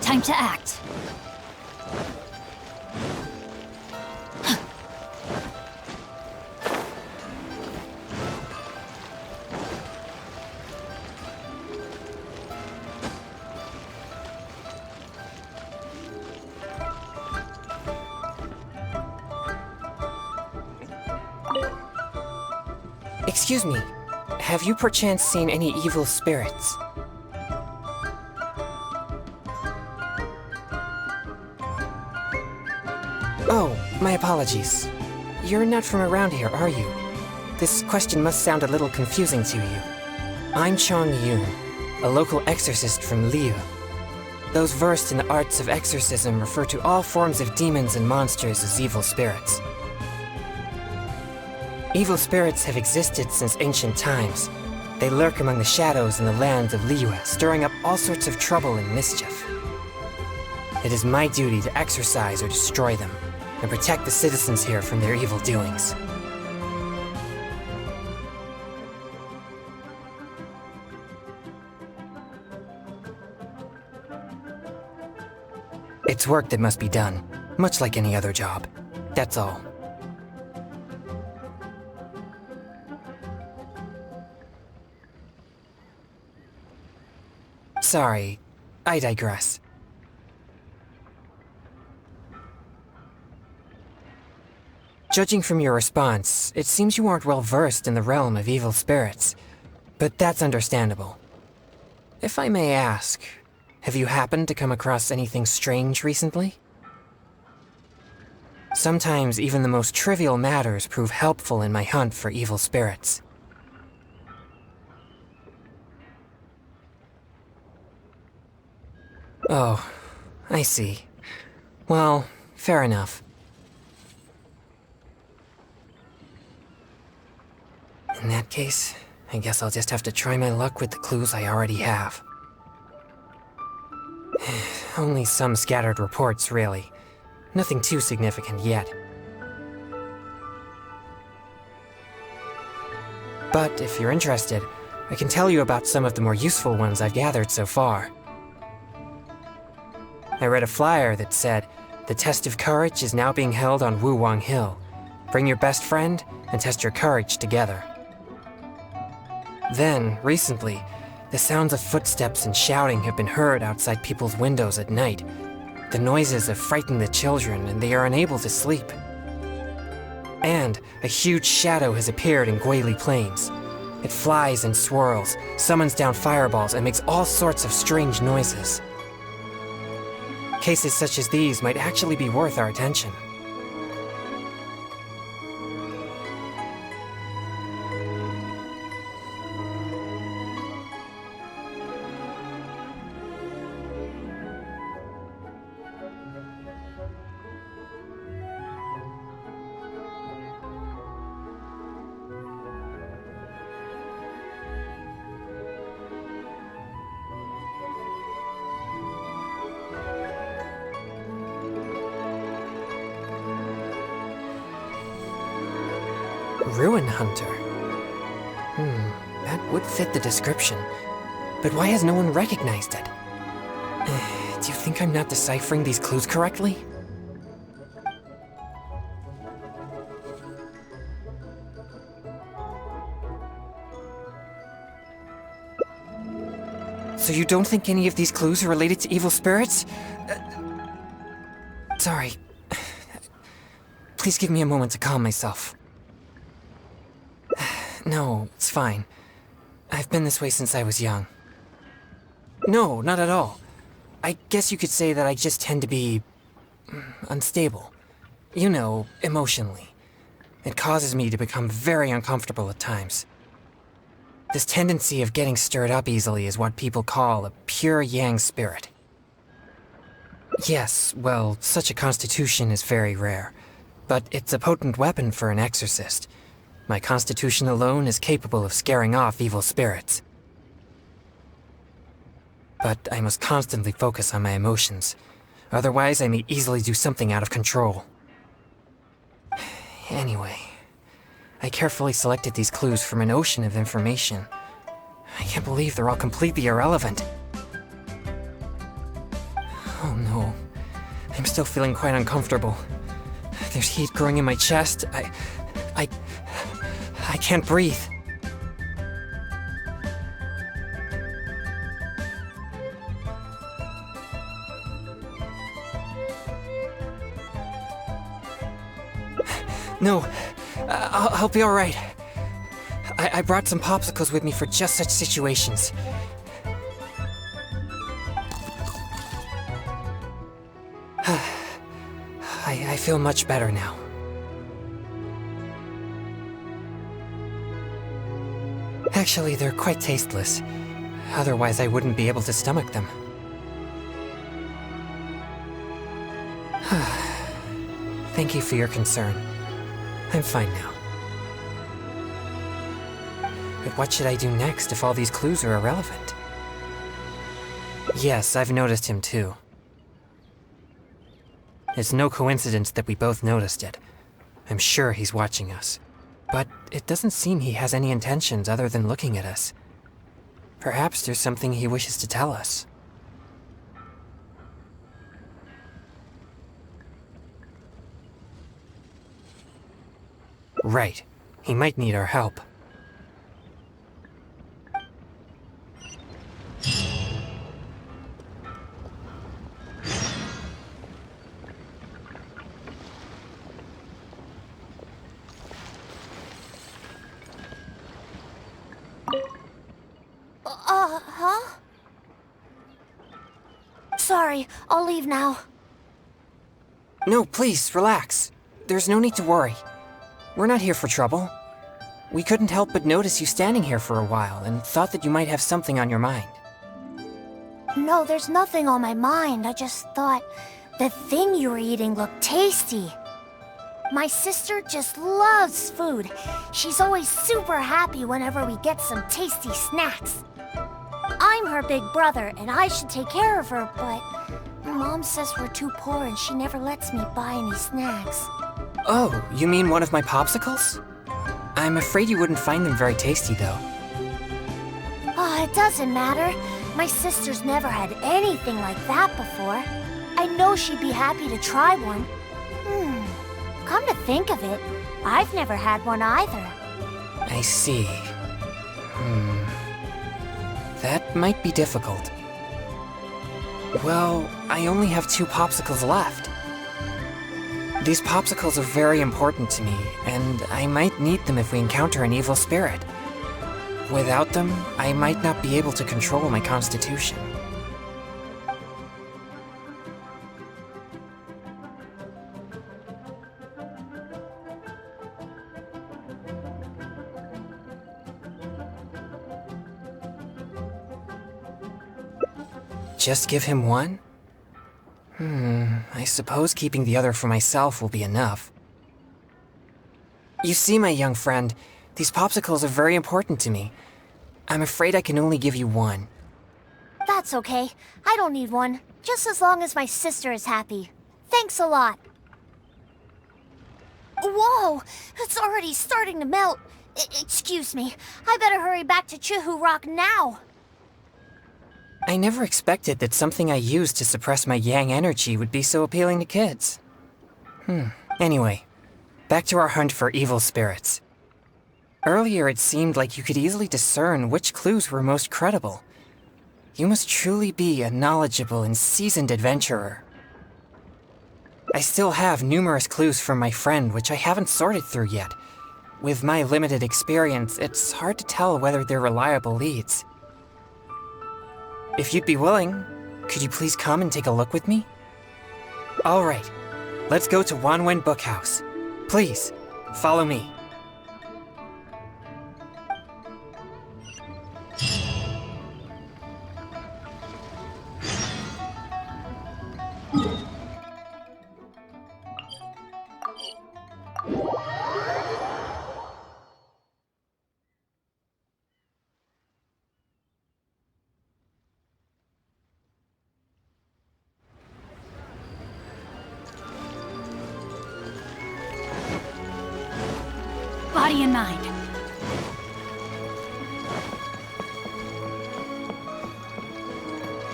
Time to act. Excuse me, have you perchance seen any evil spirits? Oh, my apologies. You're not from around here, are you? This question must sound a little confusing to you. I'm Chongyun, a local exorcist from Liyue. Those versed in the arts of exorcism refer to all forms of demons and monsters as evil spirits. Evil spirits have existed since ancient times. They lurk among the shadows in the land of Liyue, stirring up all sorts of trouble and mischief. It is my duty to exorcise or destroy them, and protect the citizens here from their evil doings. It's work that must be done, much like any other job. That's all. Sorry, I digress. Judging from your response, it seems you aren't well versed in the realm of evil spirits. But that's understandable. If I may ask, have you happened to come across anything strange recently? Sometimes even the most trivial matters prove helpful in my hunt for evil spirits. Oh, I see. Well, fair enough. In that case, I guess I'll just have to try my luck with the clues I already have. Only some scattered reports, really. Nothing too significant yet. But if you're interested, I can tell you about some of the more useful ones I've gathered so far. I read a flyer that said, "The test of courage is now being held on Wuwang Hill. Bring your best friend and test your courage together." Then, recently, the sounds of footsteps and shouting have been heard outside people's windows at night. The noises have frightened the children, and they are unable to sleep. And a huge shadow has appeared in Guili Plains. It flies and swirls, summons down fireballs, and makes all sorts of strange noises. Cases such as these might actually be worth our attention. Ruin Hunter. That would fit the description. But why has no one recognized it? Do you think I'm not deciphering these clues correctly? So you don't think any of these clues are related to evil spirits? Sorry. Please give me a moment to calm myself. No, it's fine. I've been this way since I was young. No, not at all. I guess you could say that I just tend to be unstable. You know, emotionally. It causes me to become very uncomfortable at times. This tendency of getting stirred up easily is what people call a pure yang spirit. Yes, well, such a constitution is very rare, but it's a potent weapon for an exorcist. My constitution alone is capable of scaring off evil spirits. But I must constantly focus on my emotions. Otherwise, I may easily do something out of control. Anyway, I carefully selected these clues from an ocean of information. I can't believe they're all completely irrelevant. Oh no. I'm still feeling quite uncomfortable. There's heat growing in my chest. I can't breathe. No, I'll be alright. I brought some popsicles with me for just such situations. I feel much better now. Actually, they're quite tasteless. Otherwise, I wouldn't be able to stomach them. Thank you for your concern. I'm fine now. But what should I do next if all these clues are irrelevant? Yes, I've noticed him too. It's no coincidence that we both noticed it. I'm sure he's watching us. But it doesn't seem he has any intentions other than looking at us. Perhaps there's something he wishes to tell us. Right. He might need our help. Huh? Sorry, I'll leave now. No, please, relax. There's no need to worry. We're not here for trouble. We couldn't help but notice you standing here for a while and thought that you might have something on your mind. No, there's nothing on my mind. I just thought the thing you were eating looked tasty. My sister just loves food. She's always super happy whenever we get some tasty snacks. I'm her big brother, and I should take care of her, but Mom says we're too poor and she never lets me buy any snacks. Oh, you mean one of my popsicles? I'm afraid you wouldn't find them very tasty, though. Oh, it doesn't matter. My sister's never had anything like that before. I know she'd be happy to try one. Come to think of it, I've never had one either. I see. That might be difficult. Well, I only have 2 popsicles left. These popsicles are very important to me, and I might need them if we encounter an evil spirit. Without them, I might not be able to control my constitution. Just give him one? I suppose keeping the other for myself will be enough. You see, my young friend, these popsicles are very important to me. I'm afraid I can only give you one. That's okay. I don't need one, just as long as my sister is happy. Thanks a lot. Whoa! It's already starting to melt. Excuse me. I better hurry back to Chihu Rock now. I never expected that something I used to suppress my yang energy would be so appealing to kids. Anyway, back to our hunt for evil spirits. Earlier it seemed like you could easily discern which clues were most credible. You must truly be a knowledgeable and seasoned adventurer. I still have numerous clues from my friend which I haven't sorted through yet. With my limited experience, it's hard to tell whether they're reliable leads. If you'd be willing, could you please come and take a look with me? Alright, let's go to Wanwen Bookhouse. Please, follow me. Body and mind.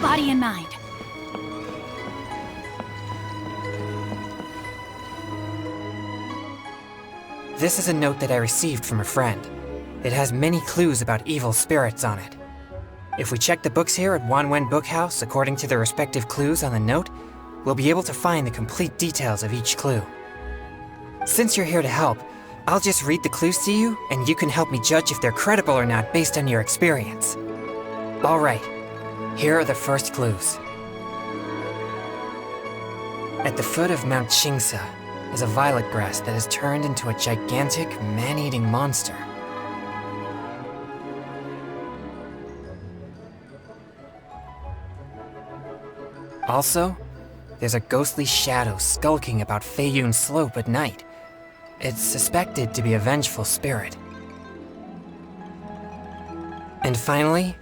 Body and mind. This is a note that I received from a friend. It has many clues about evil spirits on it. If we check the books here at Wanwen Bookhouse according to the respective clues on the note, we'll be able to find the complete details of each clue. Since you're here to help, I'll just read the clues to you, and you can help me judge if they're credible or not based on your experience. Alright, here are the first clues. At the foot of Mount Qingsa is a violet grass that has turned into a gigantic, man-eating monster. Also, there's a ghostly shadow skulking about Feiyun Slope at night. It's suspected to be a vengeful spirit. And finally,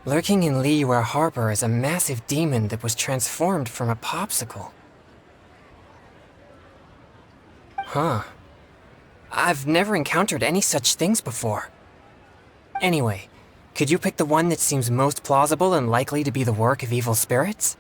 lurking in Liyue Harbor is a massive demon that was transformed from a popsicle. Huh. I've never encountered any such things before. Anyway, could you pick the one that seems most plausible and likely to be the work of evil spirits?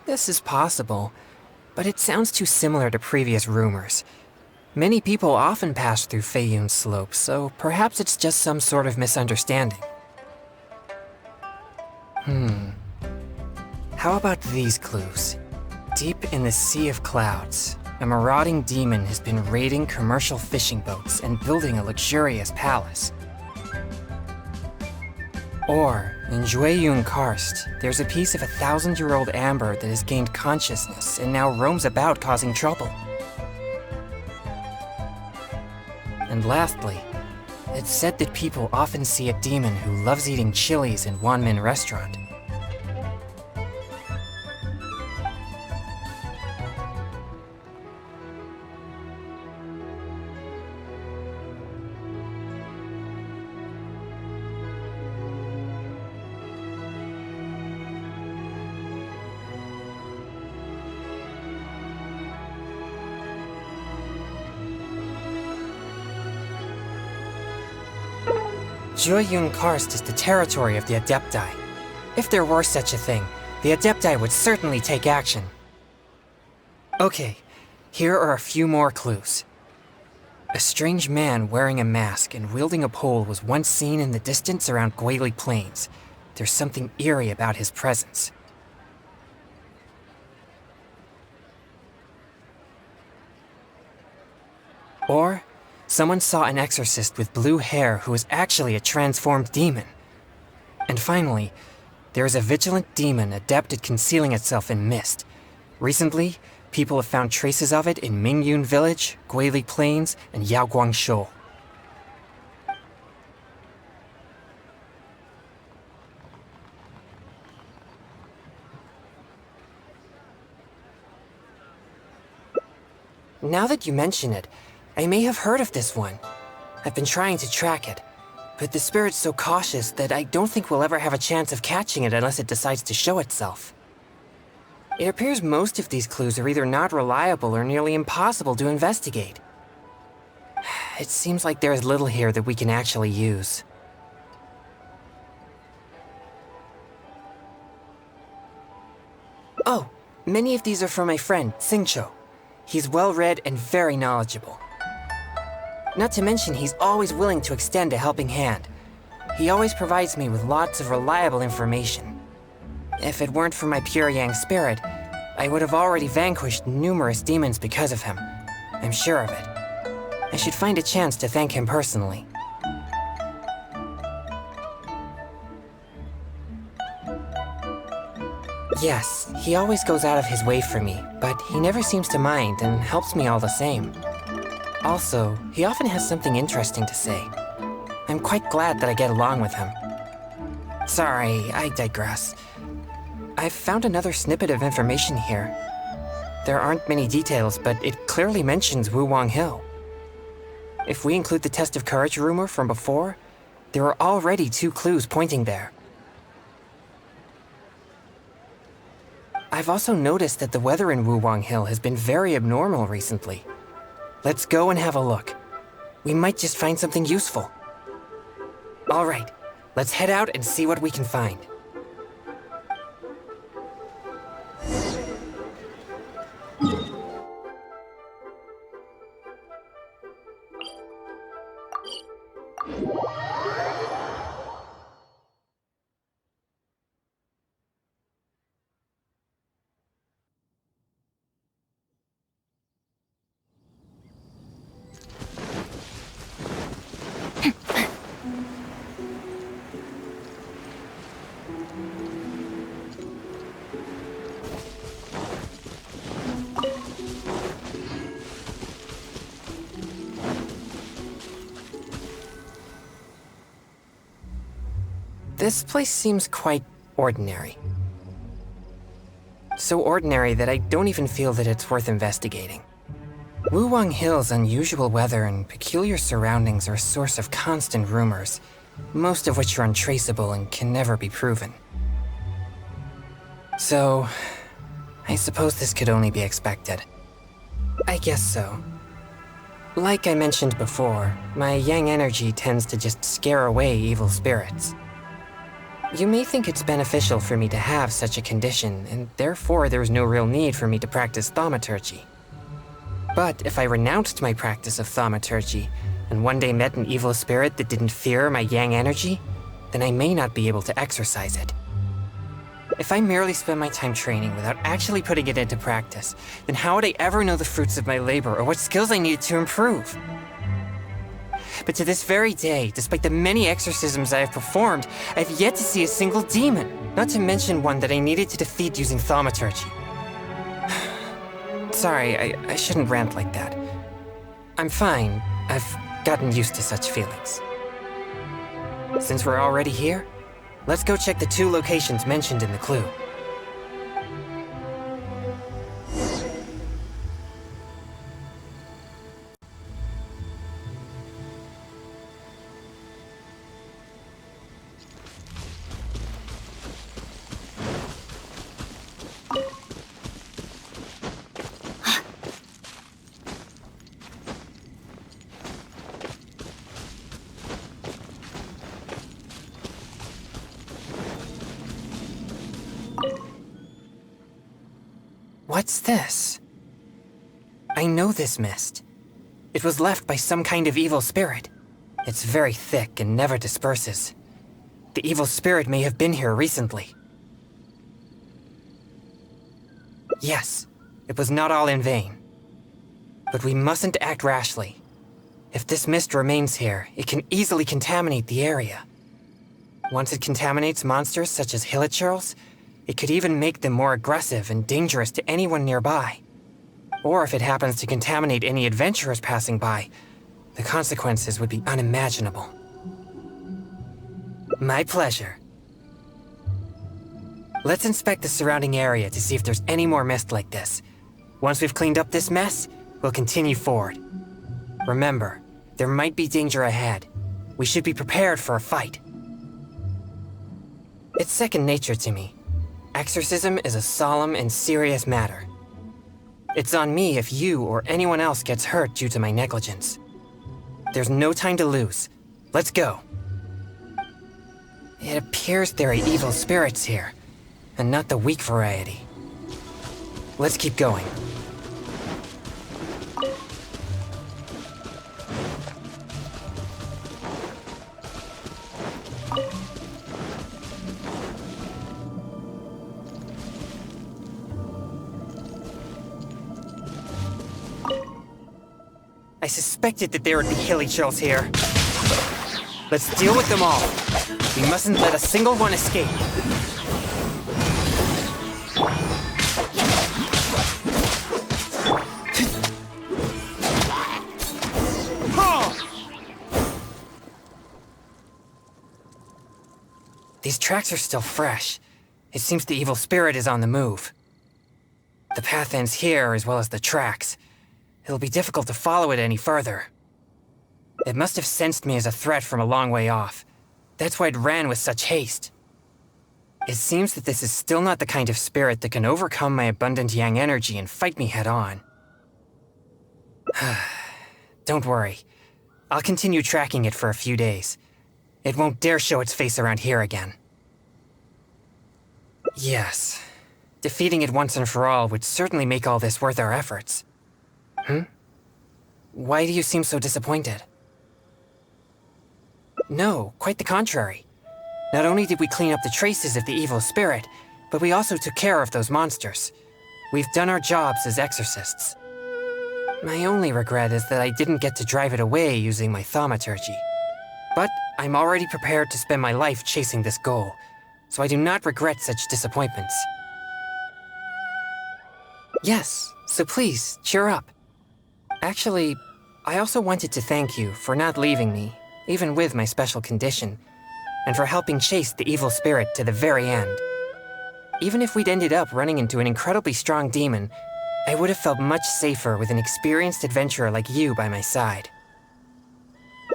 This is possible, but it sounds too similar to previous rumors. Many people often pass through Feiyun Slope, so perhaps it's just some sort of misunderstanding. How about these clues? Deep in the Sea of Clouds, a marauding demon has been raiding commercial fishing boats and building a luxurious palace. Or, in Jueyun Karst, there's a piece of 1,000-year-old amber that has gained consciousness and now roams about causing trouble. And lastly, it's said that people often see a demon who loves eating chilies in Wanmin Restaurant. Jueyun Karst is the territory of the Adepti. If there were such a thing, the Adepti would certainly take action. Okay, here are a few more clues. A strange man wearing a mask and wielding a pole was once seen in the distance around Guili Plains. There's something eerie about his presence. Or, someone saw an exorcist with blue hair who was actually a transformed demon. And finally, there is a vigilant demon adept at concealing itself in mist. Recently, people have found traces of it in Mingyun Village, Guili Plains, and Yaoguangshou. Now that you mention it, I may have heard of this one. I've been trying to track it, but the spirit's so cautious that I don't think we'll ever have a chance of catching it unless it decides to show itself. It appears most of these clues are either not reliable or nearly impossible to investigate. It seems like there is little here that we can actually use. Oh, many of these are from my friend, Xingqiu. He's well-read and very knowledgeable. Not to mention, he's always willing to extend a helping hand. He always provides me with lots of reliable information. If it weren't for my pure Yang spirit, I would have already vanquished numerous demons because of him. I'm sure of it. I should find a chance to thank him personally. Yes, he always goes out of his way for me, but he never seems to mind and helps me all the same. Also, he often has something interesting to say. I'm quite glad that I get along with him. Sorry, I digress. I've found another snippet of information here. There aren't many details, but it clearly mentions Wuwang Hill. If we include the test of courage rumor from before, there are already 2 clues pointing there. I've also noticed that the weather in Wuwang Hill has been very abnormal recently. Let's go and have a look. We might just find something useful. All right, let's head out and see what we can find. This place seems quite ordinary. So ordinary that I don't even feel that it's worth investigating. Wuwang Hill's unusual weather and peculiar surroundings are a source of constant rumors, most of which are untraceable and can never be proven. So, I suppose this could only be expected. I guess so. Like I mentioned before, my yang energy tends to just scare away evil spirits. You may think it's beneficial for me to have such a condition, and therefore there's no real need for me to practice thaumaturgy. But if I renounced my practice of thaumaturgy, and one day met an evil spirit that didn't fear my yang energy, then I may not be able to exercise it. If I merely spend my time training without actually putting it into practice, then how would I ever know the fruits of my labor or what skills I needed to improve? But to this very day, despite the many exorcisms I have performed, I have yet to see a single demon, not to mention one that I needed to defeat using thaumaturgy. Sorry, I shouldn't rant like that. I'm fine. I've gotten used to such feelings. Since we're already here, let's go check the 2 locations mentioned in the clue. What's this? I know this mist. It was left by some kind of evil spirit. It's very thick and never disperses. The evil spirit may have been here recently. Yes, it was not all in vain. But we mustn't act rashly. If this mist remains here, it can easily contaminate the area. Once it contaminates monsters such as hilichurls, it could even make them more aggressive and dangerous to anyone nearby. Or if it happens to contaminate any adventurers passing by, the consequences would be unimaginable. My pleasure. Let's inspect the surrounding area to see if there's any more mist like this. Once we've cleaned up this mess, we'll continue forward. Remember, there might be danger ahead. We should be prepared for a fight. It's second nature to me. Exorcism is a solemn and serious matter. It's on me if you or anyone else gets hurt due to my negligence. There's no time to lose. Let's go. It appears there are evil spirits here, and not the weak variety. Let's keep going. I suspected that there would be hilichurls here. Let's deal with them all. We mustn't let a single one escape. These tracks are still fresh. It seems the evil spirit is on the move. The path ends here as well as the tracks. It'll be difficult to follow it any further. It must have sensed me as a threat from a long way off. That's why it ran with such haste. It seems that this is still not the kind of spirit that can overcome my abundant yang energy and fight me head on. Don't worry. I'll continue tracking it for a few days. It won't dare show its face around here again. Yes. Defeating it once and for all would certainly make all this worth our efforts. Why do you seem so disappointed? No, quite the contrary. Not only did we clean up the traces of the evil spirit, but we also took care of those monsters. We've done our jobs as exorcists. My only regret is that I didn't get to drive it away using my thaumaturgy. But I'm already prepared to spend my life chasing this goal, so I do not regret such disappointments. Yes, so please, cheer up. Actually, I also wanted to thank you for not leaving me, even with my special condition, and for helping chase the evil spirit to the very end. Even if we'd ended up running into an incredibly strong demon, I would have felt much safer with an experienced adventurer like you by my side.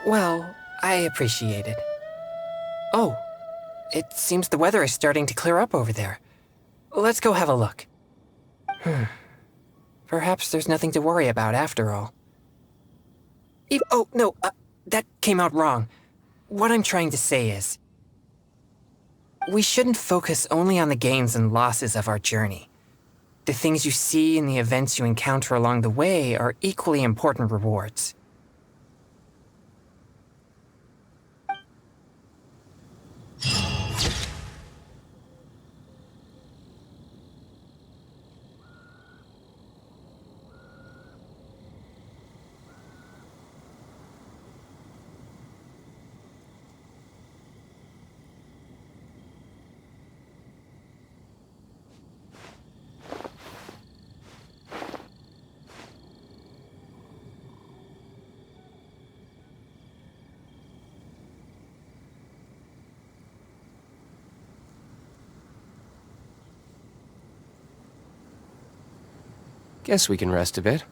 Well, I appreciate it. Oh, it seems the weather is starting to clear up over there. Let's go have a look. Perhaps there's nothing to worry about after all. Oh, no, that came out wrong. What I'm trying to say is, we shouldn't focus only on the gains and losses of our journey. The things you see and the events you encounter along the way are equally important rewards. Guess we can rest a bit.